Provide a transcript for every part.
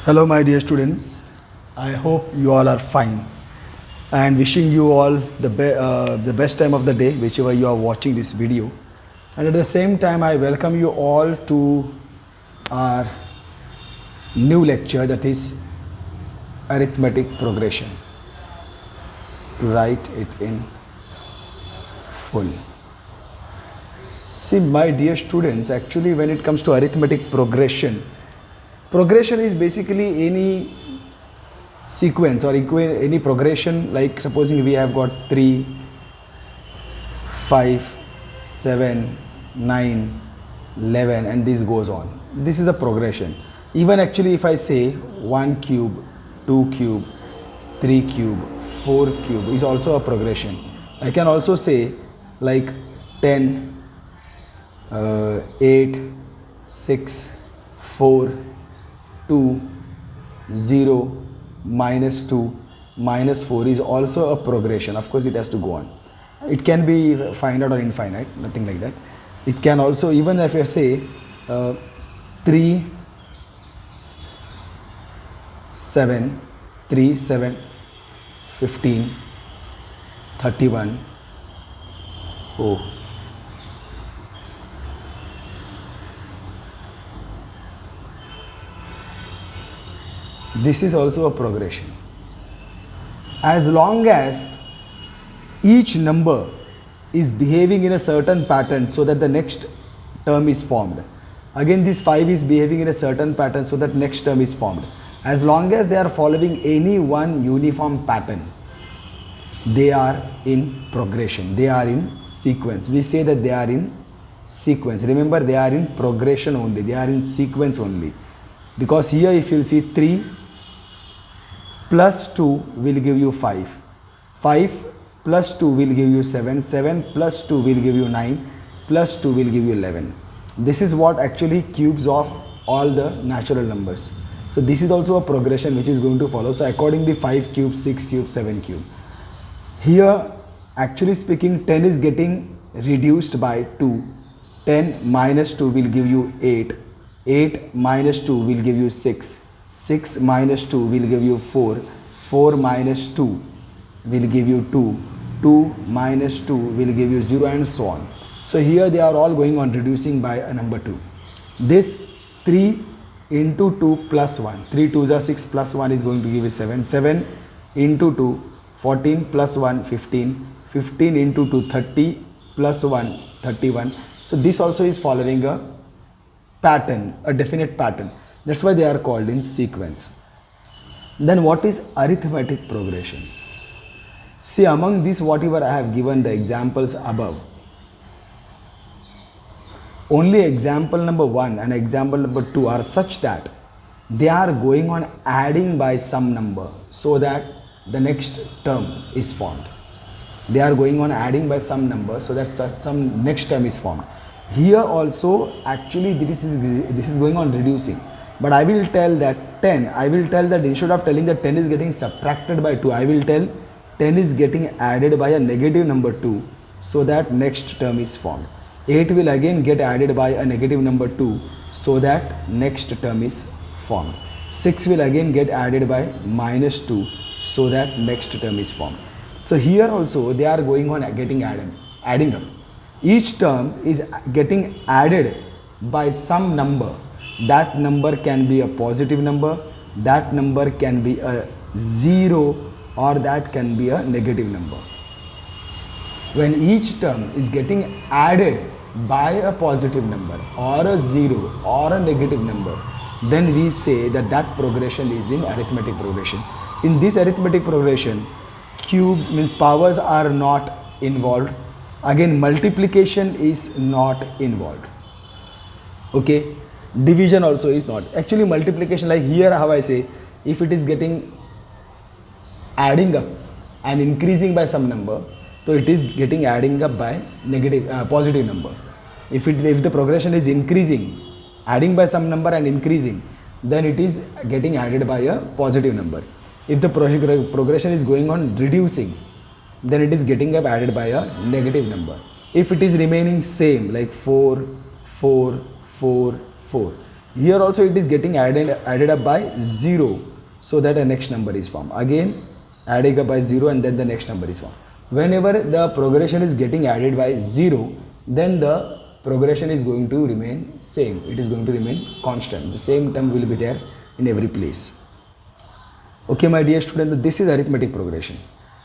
Hello, my dear students. I hope you all are fine and wishing you all the best time of the day, whichever you are watching this video. And at the same time, I welcome you all to our new lecture, that is arithmetic progression. To write it in full. See, my dear students, actually when it comes to arithmetic progression is basically any sequence or any progression, like supposing we have got 3, 5, 7, 9, 11 and this goes on. This is a progression. Even actually if I say 1 cube, 2 cube, 3 cube, 4 cube is also a progression. I can also say like 10, 8, 6, 4, 2, 0, minus 2, minus 4 is also a progression. Of course, it has to go on. It can be finite or infinite, nothing like that. It can also, even if I say 3, 7, 3, 7, 15, 31, oh. This is also a progression. As long as each number is behaving in a certain pattern so that the next term is formed. Again, this 5 is behaving in a certain pattern so that next term is formed. As long as they are following any one uniform pattern, they are in progression. They are in sequence. We say that they are in sequence. Remember, they are in progression only. They are in sequence only. Because here if you will see 3 plus 2 will give you 5. 5 plus 2 will give you 7. 7 plus 2 will give you 9. Plus 2 will give you 11. This is what actually cubes of all the natural numbers. So this is also a progression which is going to follow. So accordingly 5 cube, 6 cube, 7 cube. Here actually speaking 10 is getting reduced by 2. 10 minus 2 will give you 8. 8 minus 2 will give you 6. 6 minus 2 will give you 4. 4 minus 2 will give you 2. 2 minus 2 will give you 0 and so on. So here they are all going on reducing by a number 2. This 3 into 2 plus 1. 3 2s are 6 plus 1 is going to give you 7. 7 into 2, 14 plus 1, 15. 15 into 2, 30 plus 1, 31. So this also is following a pattern, a definite pattern. That's why they are called in sequence. Then what is arithmetic progression? See, among these whatever I have given the examples above, only example number 1 and example number 2 are such that they are going on adding by some number so that the next term is formed. They are going on adding by some number so that some next term is formed. Here also actually this is going on reducing. But I will tell that 10, I will tell that instead of telling that 10 is getting subtracted by 2, I will tell 10 is getting added by a negative number 2 so that next term is formed. 8 will again get added by a negative number 2 so that next term is formed. 6 will again get added by minus 2 so that next term is formed. So here also they are going on getting adding up. Each term is getting added by some number. That number can be a positive number, that number can be a 0, or that can be a negative number. When each term is getting added by a positive number or a 0 or a negative number, then we say that that progression is in arithmetic progression. In this arithmetic progression, cubes means powers are not involved. Again, multiplication is not involved. Okay. Division also is not. Actually multiplication, like here how I say, if it is getting adding up and increasing by some number, so it is getting adding up by positive number. If the progression is increasing, adding by some number and increasing, then it is getting added by a positive number. If the progression is going on reducing, then it is getting up added by a negative number. If it is remaining same, like 4, 4, 4, 4. Here also it is getting added up by 0, so that a next number is formed. Again adding up by 0 and then the next number is formed. Whenever the progression is getting added by 0, then the progression is going to remain same. It is going to remain constant. The same term will be there in every place. Okay, my dear student, this is arithmetic progression.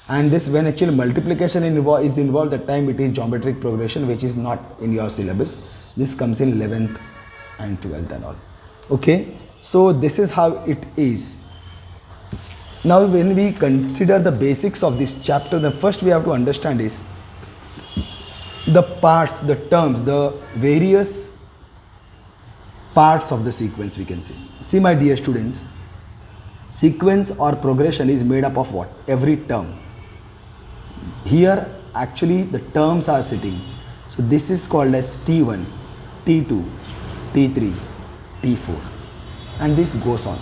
And this, when actually multiplication is involved, that time it is geometric progression, which is not in your syllabus. This comes in 11th and 12th and all. Okay, so this is how it is. Now when we consider the basics of this chapter, the first we have to understand is the parts, the terms, the various parts of the sequence we can see. See, my dear students, sequence or progression is made up of what? Every term. Here actually the terms are sitting. So this is called as T1, T2, T3, T4, and this goes on.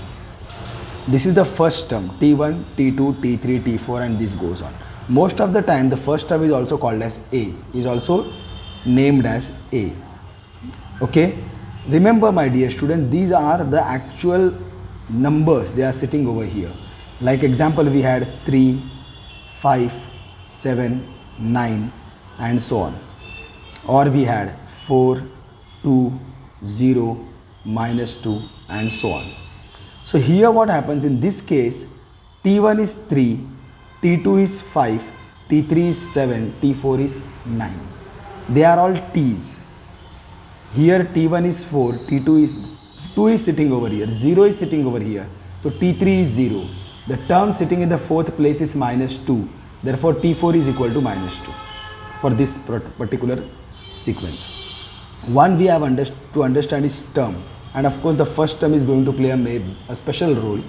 This is the first term, T1, T2, T3, T4, and this goes on. Most of the time the first term is also called as A, is also named as A. Okay, remember my dear student, these are the actual numbers, they are sitting over here. Like example, we had 3, 5, 7, 9 and so on. Or we had 4, 2, 0, -2 and so on. So here what happens in this case, T1 is 3, T2 is 5, T3 is 7, T4 is 9. They are all T's. Here T1 is 4, T2 is 2 is sitting over here, 0 is sitting over here. So T3 is 0. The term sitting in the fourth place is -2. Therefore T4 is equal to -2 for this particular sequence. One we have to understand is term, and of course the first term is going to play a special role.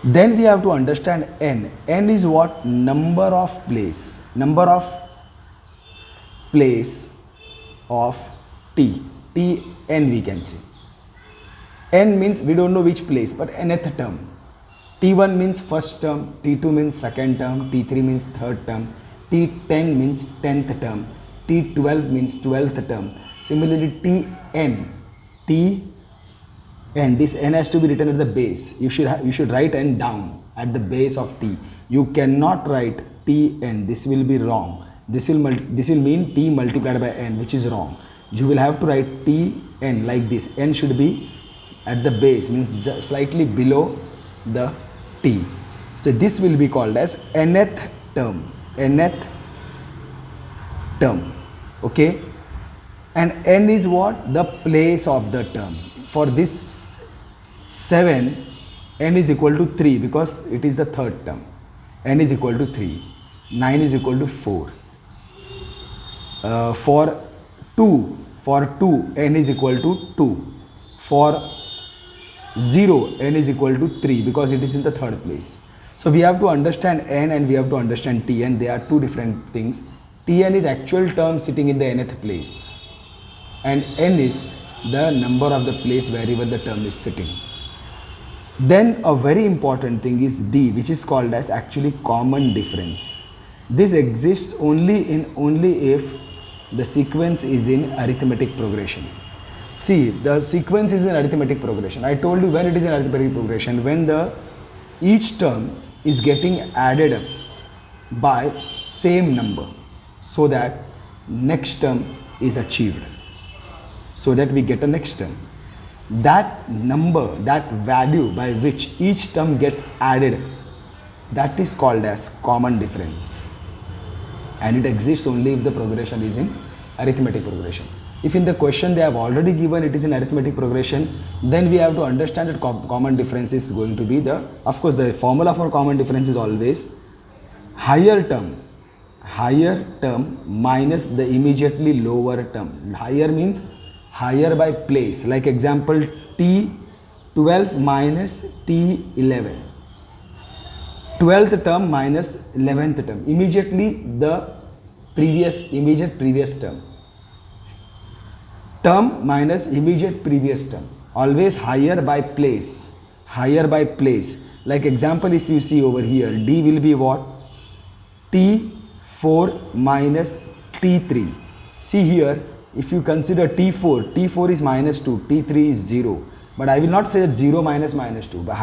Then we have to understand n. N is what? Number of place. Number of place of t. Tn we can say. N means we don't know which place, but nth term. T1 means first term, T2 means second term, T3 means third term, T10 means 10th term, T12 means 12th term. Similarly, Tn, this n has to be written at the base. You should write n down at the base of t. You cannot write Tn. This will be wrong. This will mean t multiplied by n, which is wrong. You will have to write Tn like this. N should be at the base, means just slightly below the t. So this will be called as nth term. Nth term. Okay, and n is what? The place of the term. For this 7, n is equal to 3 because it is the third term. N is equal to 3. 9 is equal to 4. For 2, n is equal to 2. For 0, n is equal to 3 because it is in the third place. So we have to understand n and we have to understand Tn. They are two different things. Tn is actual term sitting in the nth place, and n is the number of the place wherever the term is sitting. Then a very important thing is D, which is called as actually common difference. This exists only if the sequence is in arithmetic progression. See, the sequence is in arithmetic progression. I told you when it is in arithmetic progression, when each term is getting added up by same number, so that next term is achieved, so that we get a next term. That number, that value by which each term gets added, that is called as common difference, and it exists only if the progression is in arithmetic progression. If in the question they have already given it is in arithmetic progression, then we have to understand that common difference is going to be of course the formula for common difference is always higher term minus the immediately lower term. Higher means higher by place. Like example, T12 minus T11. 12th term minus 11th term. Immediately the immediate previous term. Term minus immediate previous term. Always higher by place. Higher by place. Like example, if you see over here, D will be what? T4 minus T3. See here, if you consider T4, T4 is minus 2, T3 is 0. But I will not say that 0 minus minus 2, but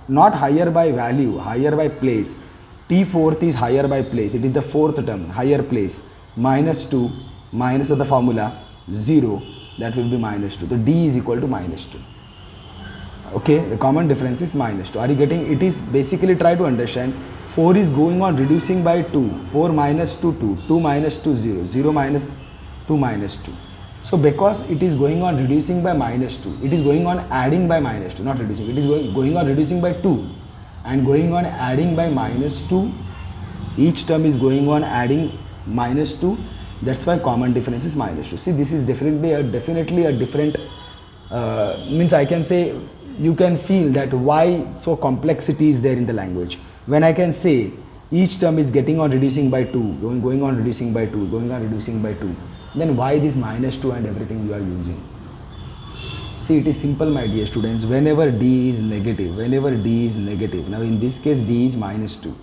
not higher by value, higher by place. T4th is higher by place, it is the fourth term, higher place. Minus 2, minus of the formula, 0, that will be minus 2. So D is equal to minus 2. Okay, the common difference is minus 2. Are you getting? It is basically, try to understand, 4 is going on reducing by 2, 4 minus 2, 2, 2 minus 2, 0, 0 minus 2 minus 2. So because it is going on reducing by minus 2, it is going on adding by minus 2, not reducing, it is going on reducing by 2 and going on adding by minus 2. Each term is going on adding minus 2, that's why common difference is minus 2. See, this is definitely a different, means I can say, you can feel that why so complexity is there in the language. When I can say each term is getting on reducing by 2, going on reducing by 2, going on reducing by 2, then why this minus 2 and everything you are using? See, it is simple, my dear students. Whenever D is negative, now in this case D is minus 2,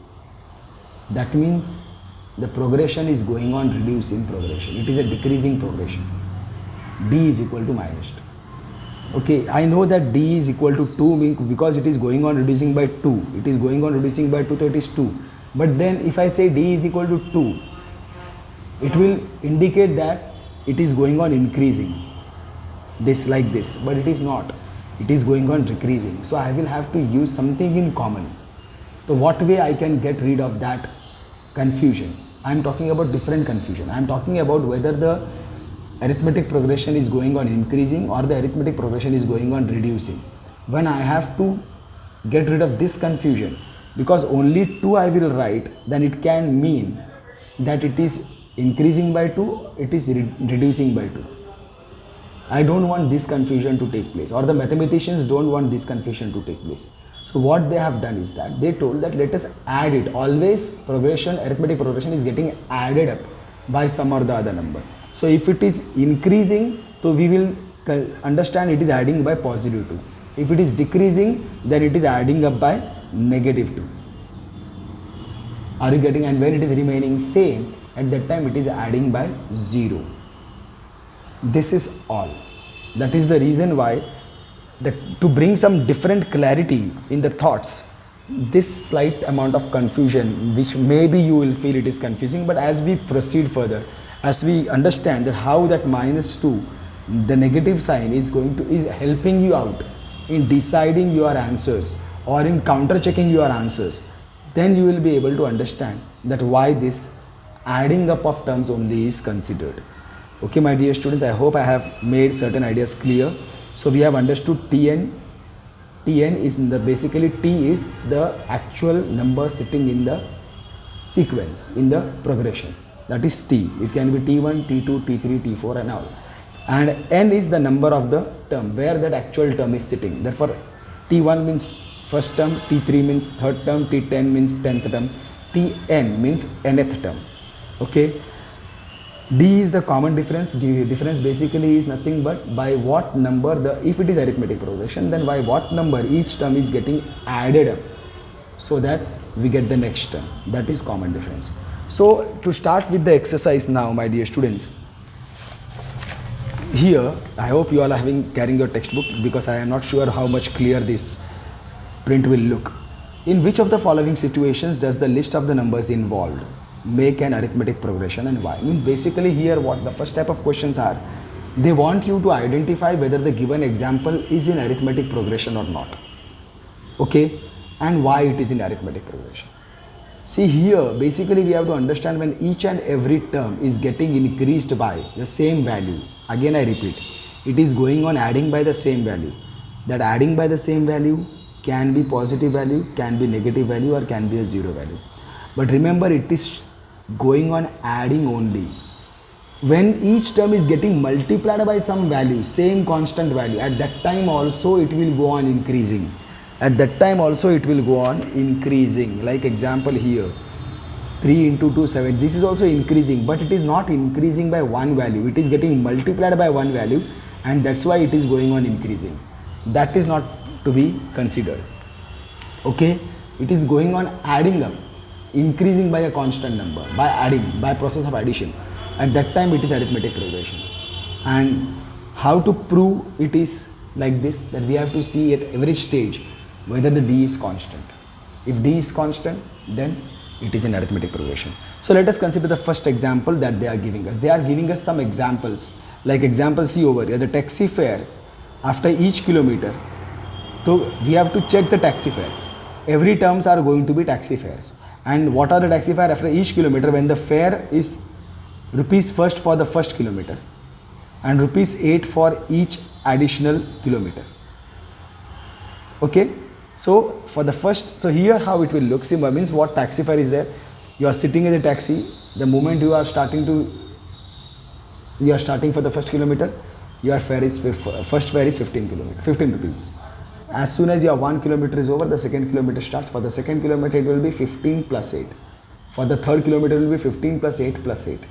that means the progression is going on reducing progression. It is a decreasing progression. D is equal to minus 2. Okay, I know that D is equal to 2 because it is going on reducing by 2. It is going on reducing by 2, so it is 2. But then if I say D is equal to 2, it will indicate that it is going on increasing, this like this, but it is not. It is going on decreasing. So I will have to use something in common. So what way I can get rid of that confusion? I am talking about different confusion. I am talking about whether the arithmetic progression is going on increasing or the arithmetic progression is going on reducing. When I have to get rid of this confusion, because only 2 I will write, then it can mean that it is increasing by 2, it is reducing by 2. I don't want this confusion to take place, or the mathematicians don't want this confusion to take place. So what they have done is that they told that let us add it. Always progression, arithmetic progression is getting added up by some or the other number. So if it is increasing, so we will understand it is adding by positive 2. If it is decreasing, then it is adding up by negative 2. Are you getting? And when it is remaining same, at that time it is adding by 0. This is all. That is the reason why, to bring some different clarity in the thoughts, this slight amount of confusion, which maybe you will feel it is confusing, but as we proceed further, as we understand that how that minus 2, the negative sign is helping you out in deciding your answers or in counter checking your answers, then you will be able to understand that why this adding up of terms only is considered. Okay, my dear students, I hope I have made certain ideas clear. So we have understood Tn. Tn is basically T is the actual number sitting in the sequence, in the progression. That is T. It can be T1, T2, T3, T4 and all. And N is the number of the term, where that actual term is sitting. Therefore, T1 means first term, T3 means third term, T10 means 10th term, Tn means nth term. Okay. D is the common difference. The difference basically is nothing but by what number if it is arithmetic progression, then by what number each term is getting added up so that we get the next term. That is common difference. So to start with the exercise now, my dear students, here I hope you all are carrying your textbook, because I am not sure how much clear this print will look. In which of the following situations does the list of the numbers involved make an arithmetic progression and why? Means basically here what the first type of questions are, they want you to identify whether the given example is in arithmetic progression or not. Okay, and why it is in arithmetic progression. See here, basically we have to understand when each and every term is getting increased by the same value. Again I repeat, it is going on adding by the same value. That adding by the same value can be positive value, can be negative value, or can be a zero value. But remember, it is going on adding only. When each term is getting multiplied by some value, same constant value, at that time also it will go on increasing. At that time also it will go on increasing. Like example here, 3 into 2, 7. This is also increasing, but it is not increasing by one value. It is getting multiplied by one value, and that's why it is going on increasing. That is not to be considered. Okay, it is going on adding up, increasing by a constant number, by adding, by process of addition. At that time it is arithmetic progression. And how to prove it is like this, that we have to see at every stage whether the d is constant. If d is constant, then it is an arithmetic progression. So let us consider the first example that they are giving us. They are giving us some examples, like example C over here, the taxi fare after each kilometer. So we have to check the taxi fare. Every terms are going to be taxi fares. And what are the taxi fare after each kilometer, when the fare is rupees first for the first kilometer and rupees 8 for each additional kilometer. Okay. So for the first, so here how it will look, see, means what taxi fare is there. You are sitting in the taxi, the moment you are starting for the first kilometer, your fare is, first fare is 15 rupees. As soon as your 1 kilometer is over, the second kilometer starts. For the second kilometer it will be 15 plus 8. For the third kilometer it will be 15 plus 8 plus 8.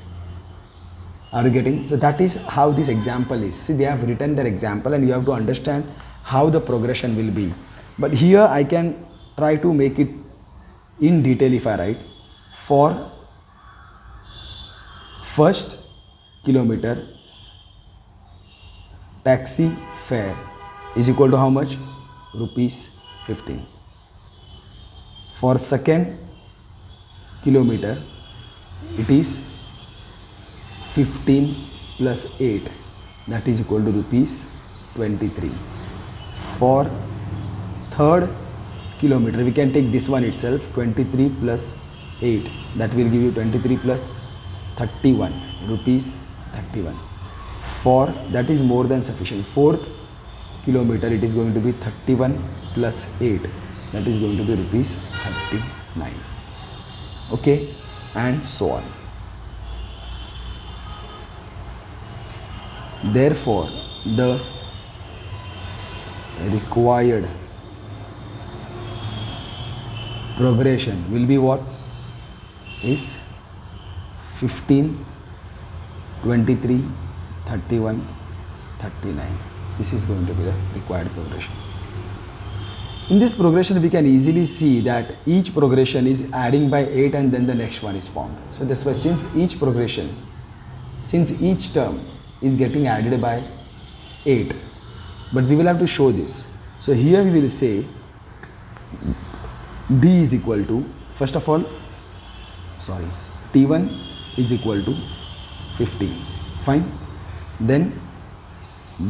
Are you getting? So that is how this example is. See, they have written their example and you have to understand how the progression will be. But here I can try to make it in detail if I write. For first kilometer, taxi fare is equal to how much? Rupees 15. For second kilometer, it is 15 plus 8, that is equal to rupees 23. For third kilometer, we can take this one itself, 23 plus 8, that will give you 23 plus 31, rupees 31. For that is more than sufficient. Fourth kilometer, it is going to be 31 plus 8, that is going to be rupees 39. Okay, and so on. Therefore, the required progression will be what? Is 15, 23, 31, 39. This is going to be the required progression. In this progression, we can easily see that each progression is adding by 8 and then the next one is formed. So that's why since each term is getting added by 8, but we will have to show this. So here we will say d is equal to, first of all, t1 is equal to 15, fine. Then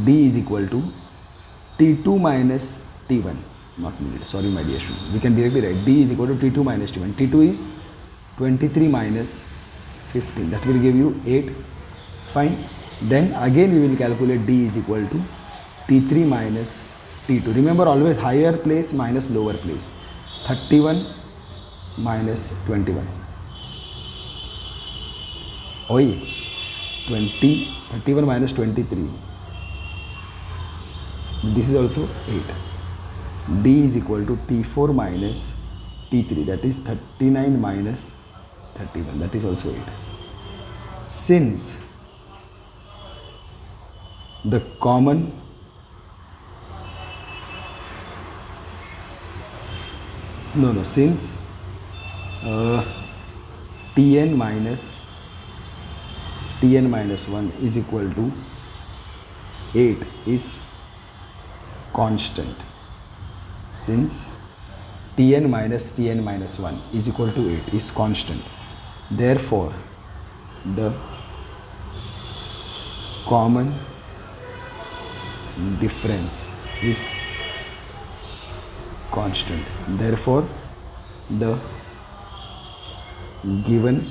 d is equal to t2 minus t1, not needed, sorry my dear student, we can directly write d is equal to t2 minus t1. t2 is 23 minus 15, that will give you 8, fine. Then again we will calculate d is equal to t3 minus t2. Remember, always higher place minus lower place. 31 minus 21. Oi, 31 minus 23. This is also 8. D is equal to t4 minus t3, that is 39 minus 31, that is also 8. Since the common since tn minus 1 is equal to 8 is constant, since tn minus 1 is equal to 8 is constant, therefore the common difference is constant, therefore the given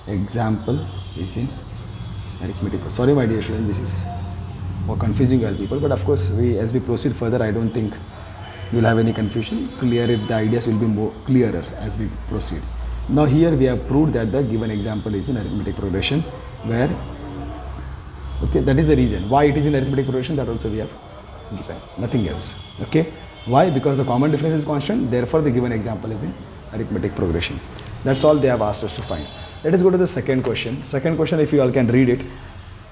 example is in arithmetic. Sorry my dear student, this is for confusing all people, but of course as we proceed further, I don't think we'll have any confusion. The ideas will be more clearer as we proceed. Now here we have proved that the given example is in arithmetic progression, where okay, that is the reason why it is in arithmetic progression, that also we have given, nothing else. Okay, why? Because the common difference is constant, therefore the given example is in arithmetic progression. That's all they have asked us to find. Let us go to the second question. Second question, if you all can read it.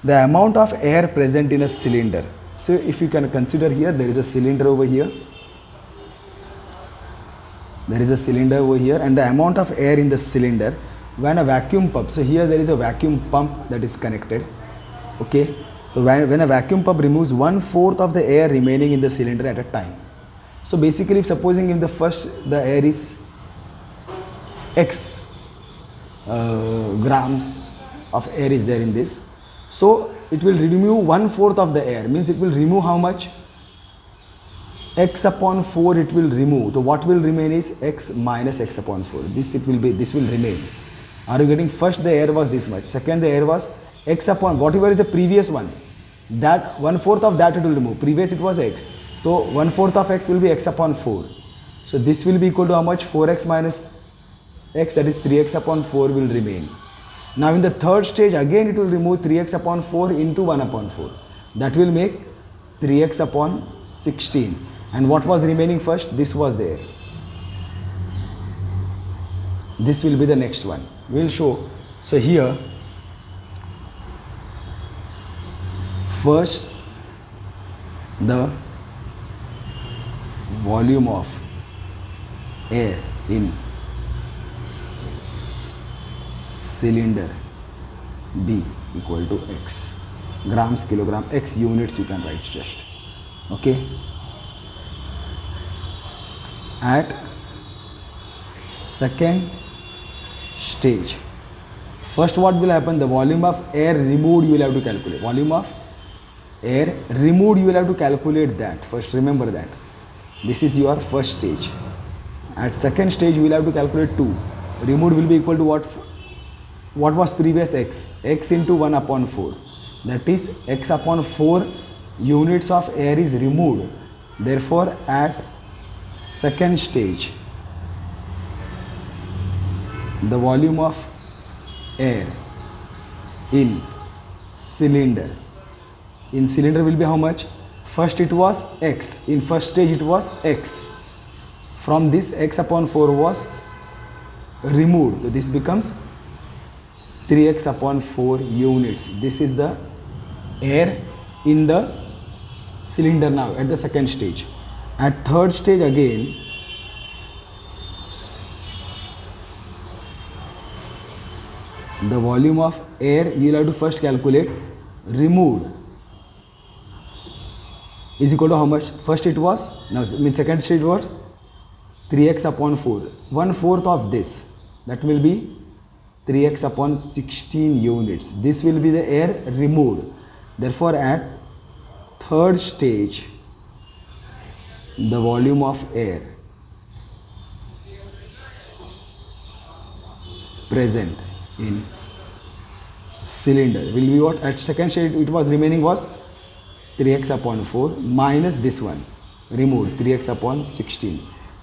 The amount of air present in a cylinder. So if you can consider here, there is a cylinder over here. There is a cylinder over here, and the amount of air in the cylinder when a vacuum pump. So here there is a vacuum pump that is connected, Okay, so when a vacuum pump removes 1/4 of the air remaining in the cylinder at a time. So basically, supposing if the air is X grams of air is there in this, so it will remove 1/4 of the air, means it will remove how much? X upon 4 it will remove. So what will remain is X minus X upon 4. This will remain. Are you getting? First the air was this much, second the air was X upon whatever is the previous one, that 1/4 of that it will remove. Previous it was X, so 1/4 of X will be X upon 4. So this will be equal to how much? 4X minus X, that is 3X upon 4 will remain. Now in the third stage again it will remove 3X upon 4 into 1 upon 4. That will make 3X upon 16. And what was remaining first? This was there. This will be the next one. We will show. So here, first the volume of air in cylinder B equal to X. Grams, kilogram, X units you can write just. Okay. At second stage, first what will happen? The volume of air removed you will have to calculate. Volume of air removed you will have to calculate that. First remember that. This is your first stage. At second stage you will have to calculate 2. Removed will be equal to what? What was previous X? X into 1 upon 4. That is X upon 4 units of air is removed. Therefore at second stage the volume of air in cylinder will be how much? First it was X. In first stage it was X. From this X upon 4 was removed. So this becomes 3X upon 4 units. This is the air in the cylinder now at the second stage. At third stage again, the volume of air you will have to first calculate removed is equal to how much? First it was, now in second stage what? 3X upon 4. 1/4 of this, that will be 3X upon 16 units. This will be the air removed. Therefore at third stage the volume of air present in cylinder will be what? At second stage it was remaining was 3X upon 4 minus this one removed, 3X upon 16.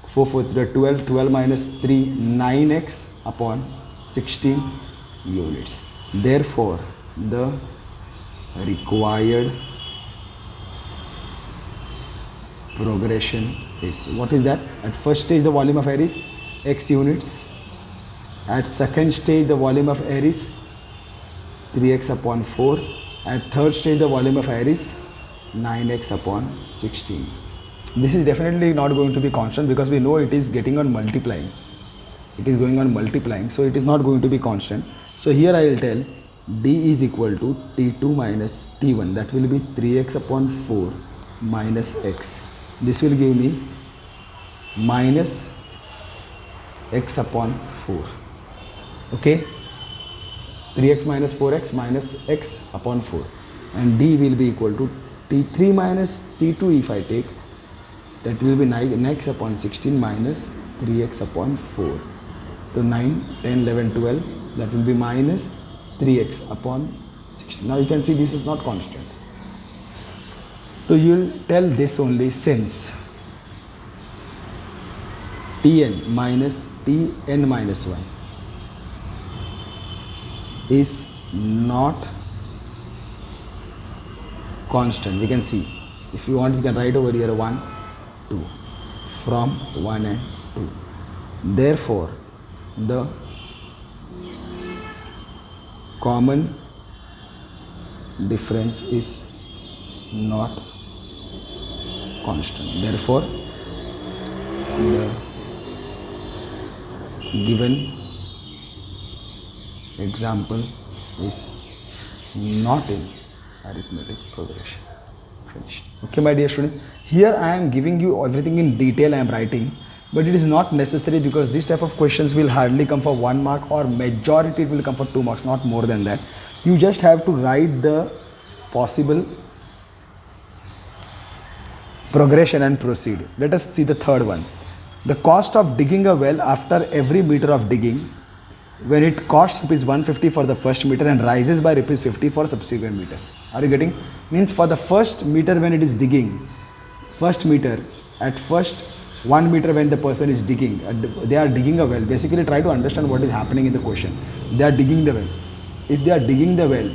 4 4 12, 12 minus 3, 9X upon 16 units. Therefore the required progression is, what is that? At first stage the volume of air is X units. At second stage the volume of air is 3X upon 4. At third stage the volume of air is 9X upon 16. This is definitely not going to be constant because we know it is getting on multiplying. It is going on multiplying, so it is not going to be constant. So here I will tell D is equal to T2 minus T1. That will be 3X upon 4 minus X. This will give me minus X upon 4. Okay, 3X minus 4X minus X upon 4, and D will be equal to T3 minus T2 if I take, that will be 9X upon 16 minus 3X upon 4. So 9, 10, 11, 12, that will be minus 3X upon 16. Now you can see this is not constant. So you will tell this only since Tn minus Tn minus 1 is not constant. We can see, if you want we can write over here 1, 2, from 1 and 2. Therefore the common difference is not constant. Therefore the given example is not in arithmetic progression. Finished. Okay, my dear student. Here I am giving you everything in detail. I am writing, but it is not necessary because this type of questions will hardly come for 1 mark, or majority it will come for 2 marks, not more than that. You just have to write the possible progression and proceed. Let us see the third one. The cost of digging a well after every meter of digging, when it costs rupees 150 for the first meter and rises by rupees 50 for subsequent meter. Are you getting? Means for the first meter when it is digging, first meter, at first 1 meter when the person is digging, they are digging a well. Basically try to understand what is happening in the question. They are digging the well. If they are digging the well,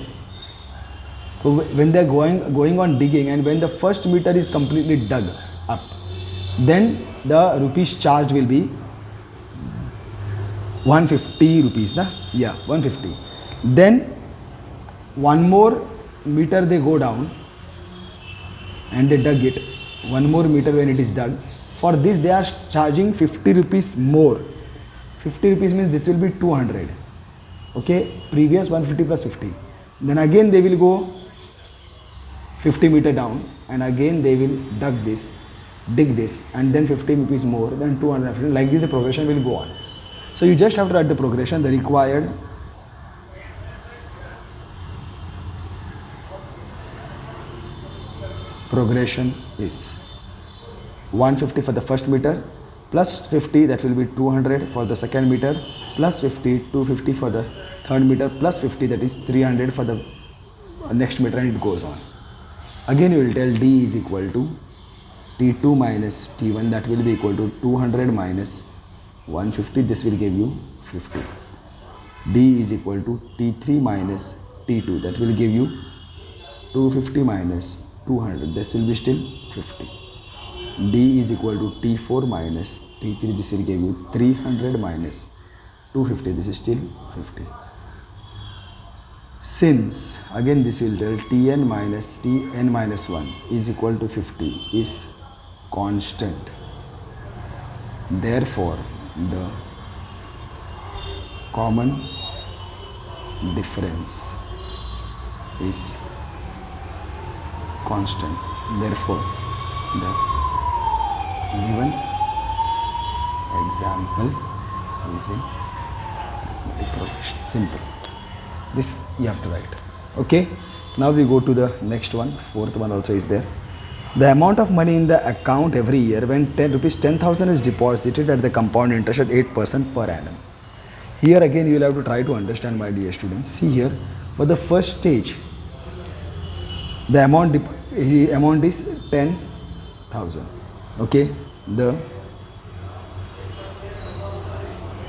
so when they are going on digging, and when the first meter is completely dug up, then the rupees charged will be 150 rupees, na? Yeah, 150. Then one more meter they go down and they dug it. One more meter when it is dug. For this they are charging 50 rupees more. 50 rupees means this will be 200. Okay, previous 150 plus 50. Then again they will go 50 meter down, and again they will dig this, and then 50 rupees more, then 250. Like this the progression will go on. So you just have to write the progression. The required progression is 150 for the first meter, plus 50, that will be 200 for the second meter, plus 50, 250 for the third meter, plus 50, that is 300 for the next meter, and it goes on. Again you will tell D is equal to T2 minus T1, that will be equal to 200 minus 150, this will give you 50. D is equal to T3 minus T2, that will give you 250 minus 200, this will be still 50. D is equal to T4 minus T3, this will give you 300 minus 250, this is still 50. Since again this will tell Tn minus Tn minus 1 is equal to 50 is constant, therefore the common difference is constant, therefore the given example is in arithmetic progression. Simple. This you have to write. Okay, now we go to the next one. Fourth one also is there. The amount of money in the account every year when rupees 10,000 is deposited at the compound interest at 8% per annum. Here again you will have to try to understand, my dear students. See here, for the first stage the amount is 10,000. Okay, the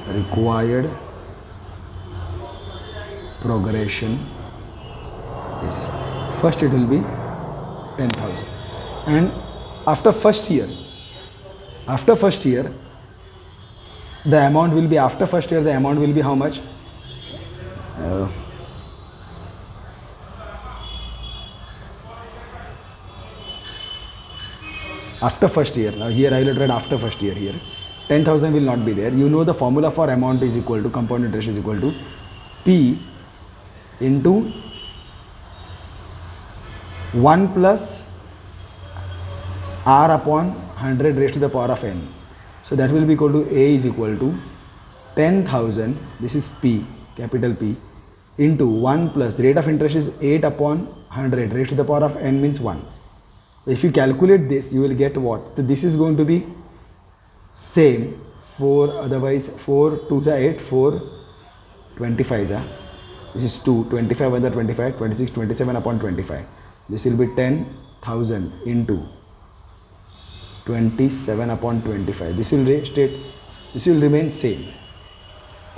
required progression is, first it will be 10,000, and after first year the amount will be, after first year the amount will be how much? After first year, now here I will write after first year. Here 10,000 will not be there. You know the formula for amount is equal to, compound interest is equal to P into 1 plus R upon 100 raised to the power of n. So that will be equal to A is equal to 10,000, this is P, capital P, into 1 plus rate of interest is 8 upon 100 raised to the power of n, means 1. So if you calculate this, you will get what? So this is going to be same 4, otherwise 4 2s are 8, 4 25s are, this is 2, 25 under 25, 26, 27 upon 25. This will be 10,000 into 27 upon 25. This will remain same.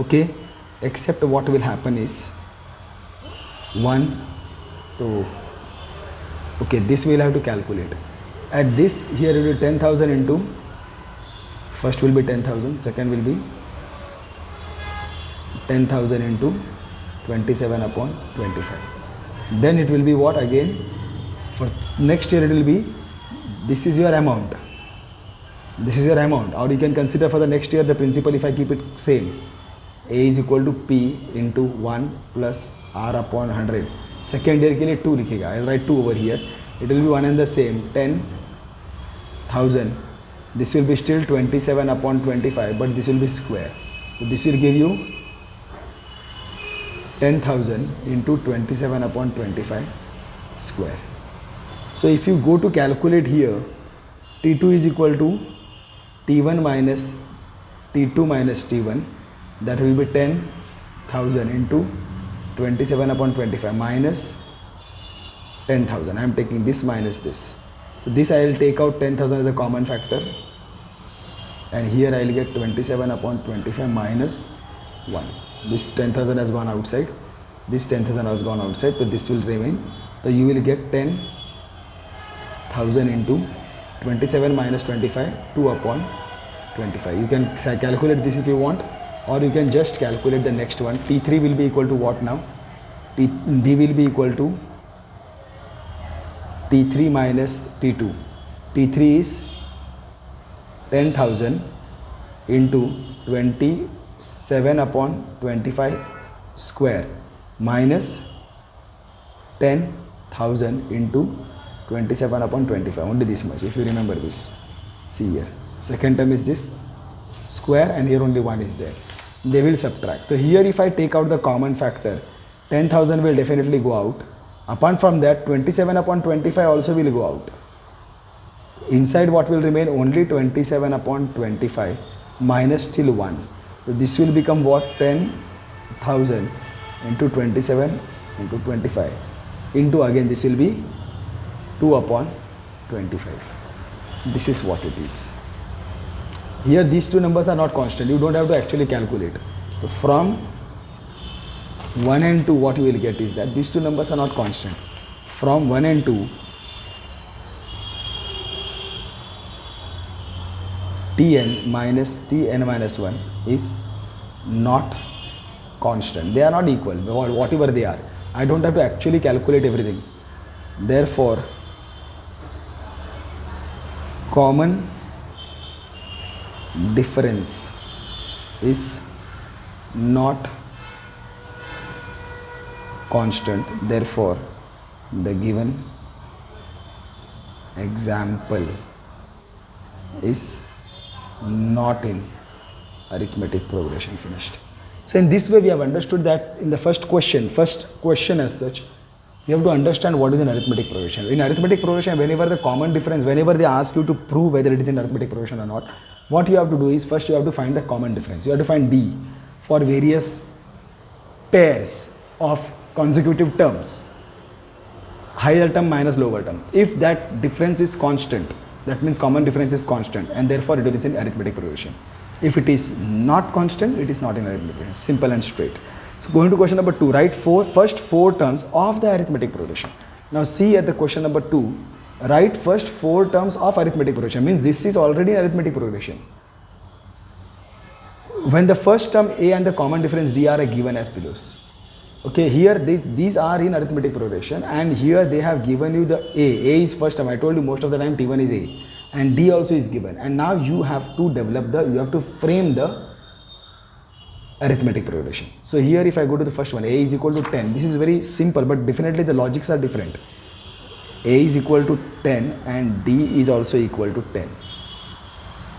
Okay, except what will happen is 1 to, okay, this we'll have to calculate. At this here it will be 10,000 into, first will be 10,000, second will be 10,000 into 27 upon 25. Then it will be what again? For next year it will be, this is your amount. This is your amount. Or you can consider for the next year the principal, if I keep it same. A is equal to P into 1 plus R upon 100. Second year के लिए 2 लिखेगा, I write 2 over here, it will be one and the same 10,000, this will be still 27 upon 25, but this will be square, so this will give you 10,000 into 27 upon 25 square. So if you go to calculate here, T2 is equal to T1 minus T2 minus T1, that will be 10,000 into 27 upon 25 minus 10,000. I am taking this minus this. So this I will take out 10,000 as a common factor, and here I will get 27 upon 25 minus 1. This 10,000 has gone outside, this 10,000 has gone outside, so this will remain. So you will get 10,000 into 27 minus 25, 2 upon 25. You can calculate this if you want, or you can just calculate the next one. T3 will be equal to what now? D will be equal to T3 minus T2. T3 is 10,000 into 27 upon 25 square minus 10,000 into 27 upon 25. Only this much, if you remember this. See here, second term is this square, and here only 1 is there. They will subtract. So here if I take out the common factor, 10,000 will definitely go out. Apart from that, 27 upon 25 also will go out. Inside what will remain? Only 27 upon 25 minus till 1. So this will become what? 10,000 into 27 into 25 into, again this will be 2 upon 25. This is what it is. Here these two numbers are not constant. You don't have to actually calculate. So from 1 and 2, what you will get is that these two numbers are not constant. From 1 and 2, Tn minus Tn minus 1 is not constant. They are not equal, whatever they are. I don't have to actually calculate everything. Therefore, common difference is not constant. Therefore, the given example is not in arithmetic progression. Finished. So in this way we have understood that in the first question as such, you have to understand what is an arithmetic progression. In arithmetic progression, whenever the common difference, whenever they ask you to prove whether it is in arithmetic progression or not, what you have to do is first you have to find the common difference. You have to find D for various pairs of consecutive terms, higher term minus lower term. If that difference is constant, that means common difference is constant, and therefore it is in arithmetic progression. If it is not constant, it is not in arithmetic progression. Simple and straight. So going to question number 2, write first four terms of the arithmetic progression. Now see at the question number 2, write first 4 terms of arithmetic progression. Means this is already in arithmetic progression. When the first term A and the common difference D are given as below. Okay, here these are in arithmetic progression, and here they have given you the A is first term. I told you most of the time T1 is A, and D also is given, and now you have to you have to frame the arithmetic progression. So here if I go to the first one, A is equal to 10. This is very simple, but definitely the logics are different. A is equal to 10 and D is also equal to 10.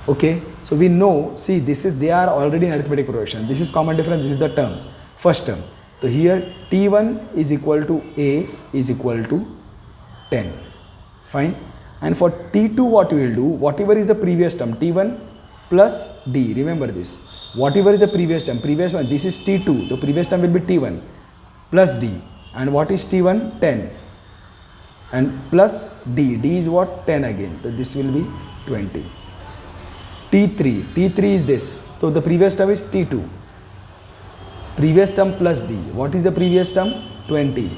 Okay, so we know, see, they are already in arithmetic progression. This is common difference, this is the terms, first term. So here T1 is equal to A is equal to 10. Fine. And for T2 what we will do, whatever is the previous term, T1 plus D, remember this. Whatever is the previous term, previous one, this is T2, the previous term will be T1 plus D. And what is T1? 10. And plus D, D is what? 10 again. So this will be 20. T3 is this. So the previous term is T2. Previous term plus D. What is the previous term? 20.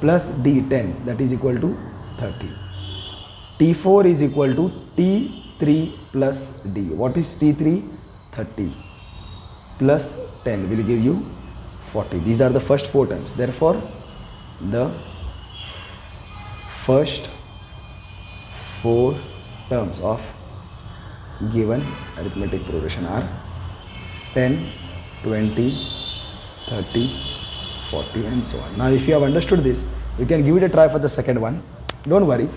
Plus D, 10. That is equal to 30. T4 is equal to T3 plus D. What is T3? 30 plus 10 will give you 40. These are the first 4 terms. Therefore, the first 4 terms of given arithmetic progression are 10, 20, 30, 40 and so on. Now if you have understood this, you can give it a try for the second one. Don't worry,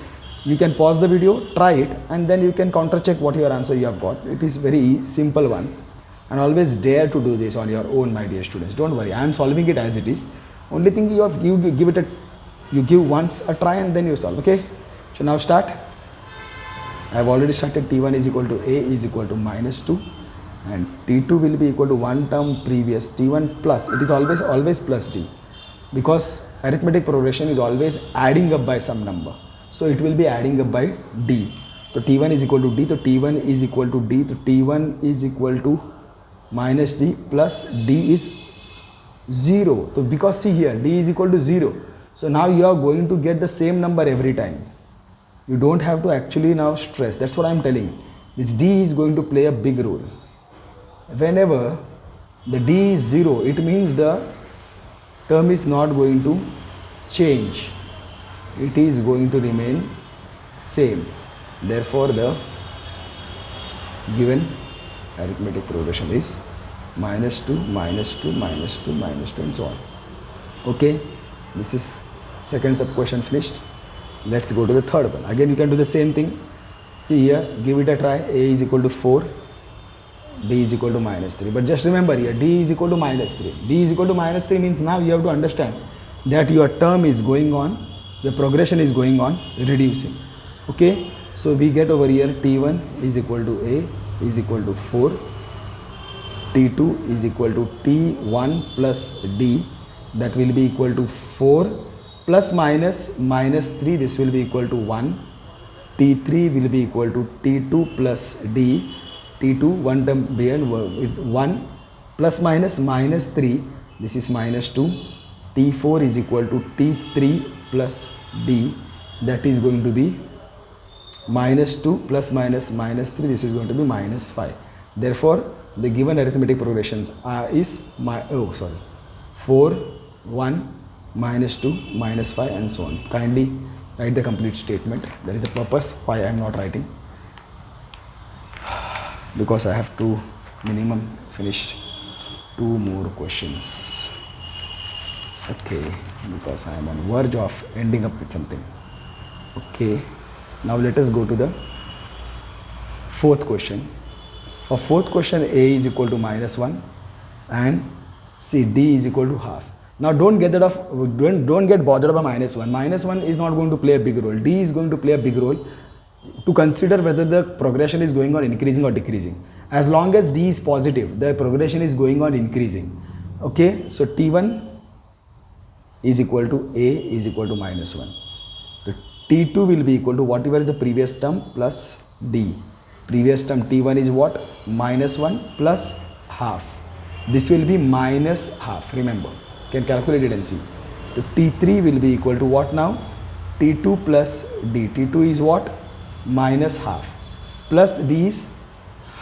you can pause the video, try it, and then you can counter check what your answer you have got. It is very simple one, and always dare to do this on your own, my dear students. Don't worry, I am solving it as it is. Only thing you give it a, you give once a try and then you solve. Okay, so now start. I have already started. T1 is equal to A is equal to minus 2, and T2 will be equal to one term previous T1 plus, it is always plus D, because arithmetic progression is always adding up by some number, so it will be adding up by D. So T1 is equal to D, so T1 is equal to D, so T1 is equal to minus D plus D is 0. So because see here, D is equal to 0, so now you are going to get the same number every time. You don't have to actually now stress. That's what I am telling. This D is going to play a big role. Whenever the D is 0, it means the term is not going to change. It is going to remain same. Therefore, the given arithmetic progression is minus 2, minus 2, minus 2, minus 2 and so on. Okay, this is second sub question finished. Let's go to the third one. Again you can do the same thing. See here, give it a try. A is equal to 4, D is equal to minus 3. But just remember here, D is equal to minus 3. D is equal to minus 3 means now you have to understand that your term is going on, the progression is going on reducing. Okay, so we get over here T1 is equal to A is equal to 4, T2 is equal to T1 plus D, that will be equal to 4 plus minus minus 3, this will be equal to 1. T3 will be equal to T2 plus D, T2 one term behind, it's 1 plus minus minus 3, this is minus 2. T4 is equal to T3 plus D, that is going to be minus 2 plus minus minus 3, this is going to be minus 5. Therefore, the given arithmetic progressions is 4, 1, minus 2, minus 5 and so on. Kindly write the complete statement. There is a purpose why I am not writing, because I have to minimum finish 2 more questions. Okay, because I am on verge of ending up with something. Okay, now let us go to the fourth question. For fourth question, A is equal to minus 1 and C, D is equal to half. Now don't get bothered by minus 1. Minus 1 is not going to play a big role. D is going to play a big role to consider whether the progression is going on increasing or decreasing. As long as D is positive, the progression is going on increasing. Okay, so T1 is equal to A is equal to minus 1. So T2 will be equal to whatever is the previous term plus D. Previous term T1 is what? Minus 1 plus half. This will be minus half, remember. Can calculate it and see. So T3 will be equal to what now? T2 plus D. T2 is what? Minus half. Plus D is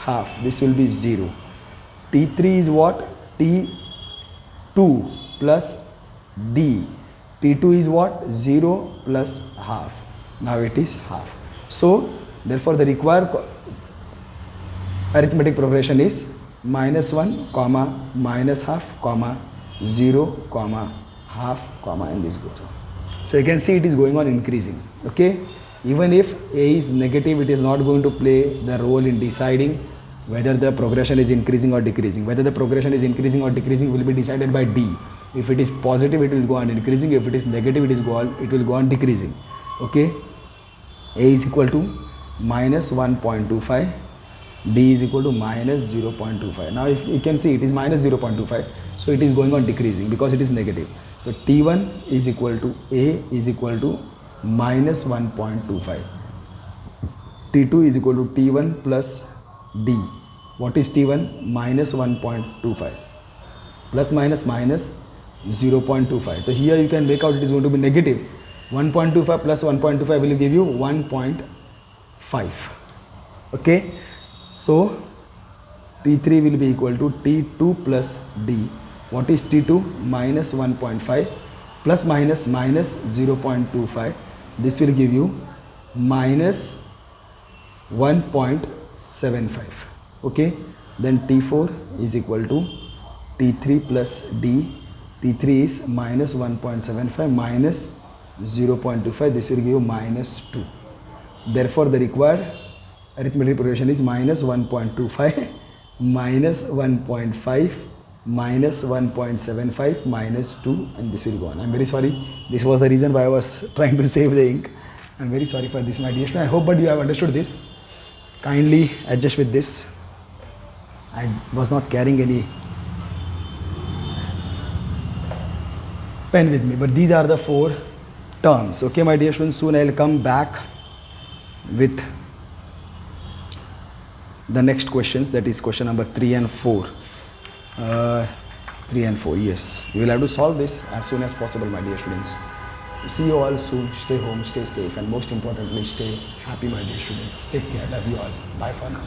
half. This will be 0. T3 is what? T2 plus D. T2 is what? 0 plus half. Now it is half. So therefore the required arithmetic progression is minus 1 comma minus half comma 0 comma half comma and this goes on. So you can see it is going on increasing. Okay, even if A is negative, it is not going to play the role in deciding whether the progression is increasing or decreasing. Whether the progression is increasing or decreasing will be decided by D. If it is positive, it will go on increasing. If it is negative, it will go on decreasing. Okay, A is equal to minus 1.25, D is equal to minus 0.25. Now if you can see it is minus 0.25, so it is going on decreasing because it is negative. So T1 is equal to A is equal to minus 1.25. T2 is equal to T1 plus D. What is T1? Minus 1.25. Plus minus minus 0.25. So here you can make out it is going to be negative. 1.25 plus 1.25 will give you 1.5. Okay. So T3 will be equal to T2 plus D. What is T2? Minus 1.5 plus minus minus 0.25. This will give you minus 1.75. Okay. Then T4 is equal to T3 plus D. T3 is minus 1.75 minus 0.25. This will give you minus 2. Therefore, the required arithmetic progression is minus 1.25 minus 1.5 minus 1.75 minus 2, and this will go on. I'm very sorry. This was the reason why I was trying to save the ink. I'm very sorry for this, my dear student. I hope but you have understood this. Kindly adjust with this. I was not carrying any pen with me, but these are the 4 terms. Okay, my dear students, soon I'll come back with the next questions, that is question number 3 and 4. 3 and 4, yes. You will have to solve this as soon as possible, my dear students. See you all soon. Stay home, stay safe, and most importantly, stay happy, my dear students. Take care. Love you all. Bye for now.